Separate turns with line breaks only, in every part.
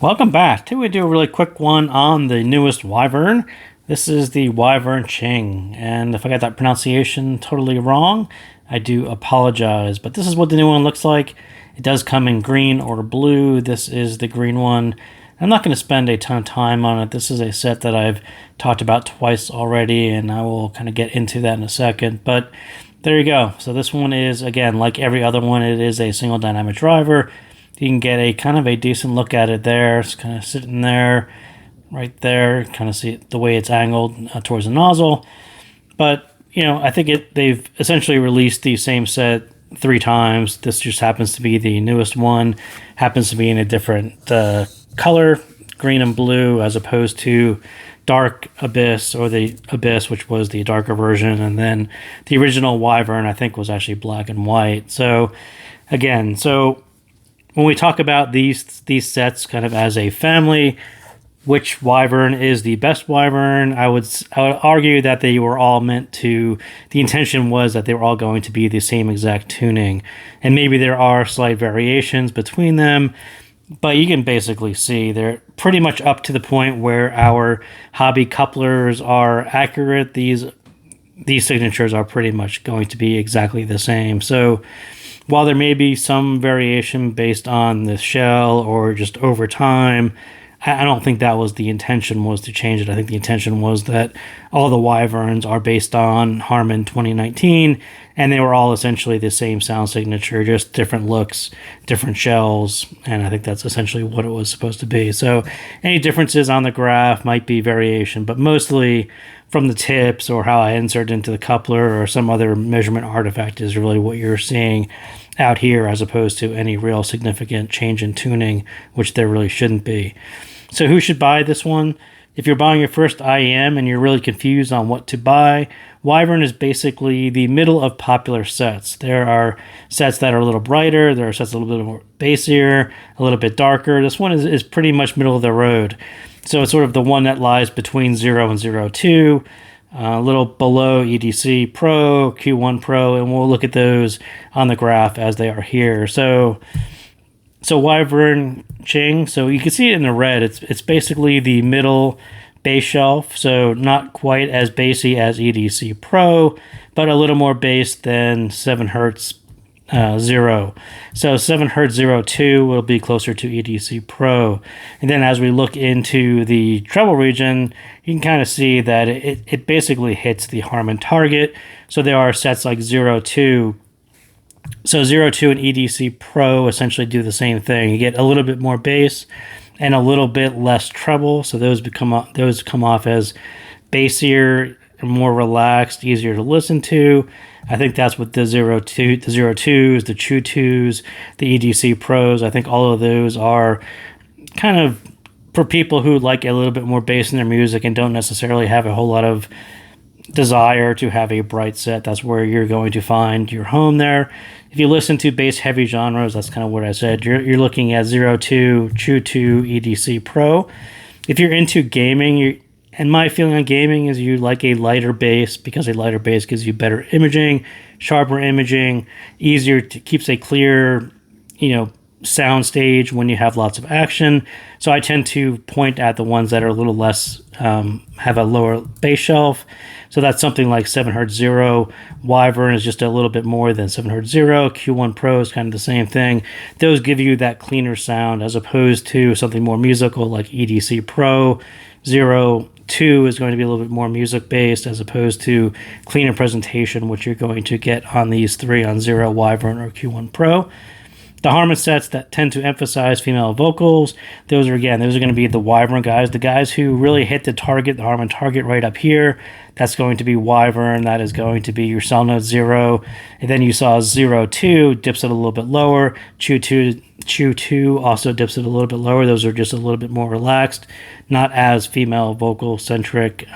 Welcome back. Today we do a really quick one on the newest Wyvern. This is the Wyvern Qing, and if I got that pronunciation totally wrong, I do apologize. But this is what the new one looks like. It does come in green or blue. This is the green one. I'm not going to spend a ton of time on it. This is a set that I've talked about twice already, and I will kind of get into that in a second. But there you go. So this one is, again, like every other one, it is a single dynamic driver. You can get a kind of a decent look at it there. It's kind of sitting there, right there. Kind of see the way it's angled towards the nozzle. But, you know, I think they've essentially released the same set 3 times. This just happens to be the newest one. Happens to be in a different color, green and blue, as opposed to Dark Abyss, or the Abyss, which was the darker version. And then the original Wyvern, I think, was actually black and white. So, again, when we talk about these sets kind of as a family, which Wyvern is the best Wyvern, I would argue that they were all meant to, the intention was that they were all going to be the same exact tuning. And maybe there are slight variations between them, but you can basically see they're pretty much up to the point where our hobby couplers are accurate. These signatures are pretty much going to be exactly the same. So while there may be some variation based on the shell or just over time, I don't think that was the intention, was to change it. I think the intention was that all the Wyverns are based on Harman 2019, and they were all essentially the same sound signature, just different looks, different shells, and I think that's essentially what it was supposed to be. So any differences on the graph might be variation, but mostly from the tips or how I insert into the coupler or some other measurement artifact is really what you're seeing out here, as opposed to any real significant change in tuning, which there really shouldn't be. So who should buy this one? If you're buying your first IEM and you're really confused on what to buy, Wyvern is basically the middle of popular sets. There are sets that are a little brighter, there are sets a little bit more bassier, a little bit darker. This one is pretty much middle of the road. So it's sort of the one that lies between 0 and 02, a little below EDC Pro, Q1 Pro, and we'll look at those on the graph as they are here. So Wyvern Qing, so you can see it in the red. It's basically the middle bass shelf, so not quite as bassy as EDC Pro, but a little more bass than 7 Hertz 0. So 7 Hertz 02 will be closer to EDC Pro. And then as we look into the treble region, you can kind of see that it basically hits the Harman target. So there are sets like 02. So 02 and EDC Pro essentially do the same thing. You get a little bit more bass and a little bit less treble. So those come off as bassier, more relaxed, easier to listen to. I think that's what the 02s, the Chew 2s, the EDC Pros, I think all of those are kind of for people who like a little bit more bass in their music and don't necessarily have a whole lot of desire to have a bright set. That's where you're going to find your home there. If you listen to bass heavy genres, that's kind of what I said. You're looking at 02, Chew 2, EDC Pro. If you're into gaming, and my feeling on gaming is you like a lighter bass, because a lighter bass gives you better imaging, sharper imaging, keeps a clear, sound stage when you have lots of action. So I tend to point at the ones that are a little less, have a lower bass shelf. So that's something like 7 Hertz 0. Wyvern is just a little bit more than 7 Hertz 0. Q1 Pro is kind of the same thing. Those give you that cleaner sound as opposed to something more musical like EDC Pro. 02 is going to be a little bit more music based as opposed to cleaner presentation, which you're going to get on these 3 on 0, Wyvern or Q1 Pro. The Harman sets that tend to emphasize female vocals, those are going to be the Wyvern guys, the guys who really hit the Harman target right up here. That's going to be Wyvern. That is going to be your cell note 0. And then you saw 02 dips it a little bit lower. Chew 2 also dips it a little bit lower. Those are just a little bit more relaxed, not as female vocal centric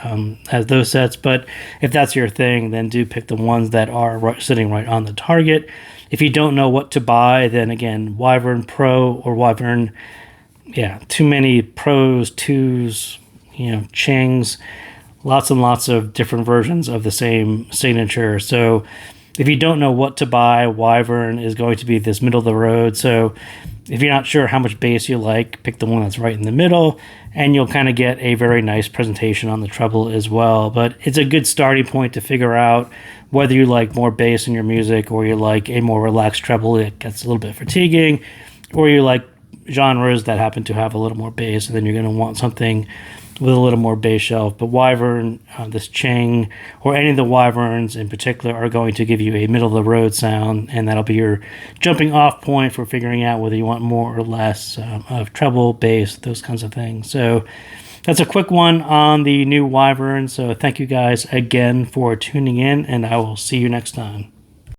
as those sets. But if that's your thing, then do pick the ones that are sitting right on the target. If you don't know what to buy, then again, Wyvern Pro or Wyvern, too many Pros, 2s, Qings, lots and lots of different versions of the same signature. So if you don't know what to buy, Wyvern is going to be this middle of the road. So If you're not sure how much bass you like, pick the one that's right in the middle, and you'll kind of get a very nice presentation on the treble as well. But it's a good starting point to figure out whether you like more bass in your music, or you like a more relaxed treble that gets a little bit fatiguing, or you like genres that happen to have a little more bass, and then you're going to want something with a little more bass shelf. But Wyvern, this Qing, or any of the Wyverns in particular, are going to give you a middle of the road sound, and that'll be your jumping off point for figuring out whether you want more or less of treble, bass, those kinds of things. So that's a quick one on the new Wyvern. So thank you guys again for tuning in, and I will see you next time.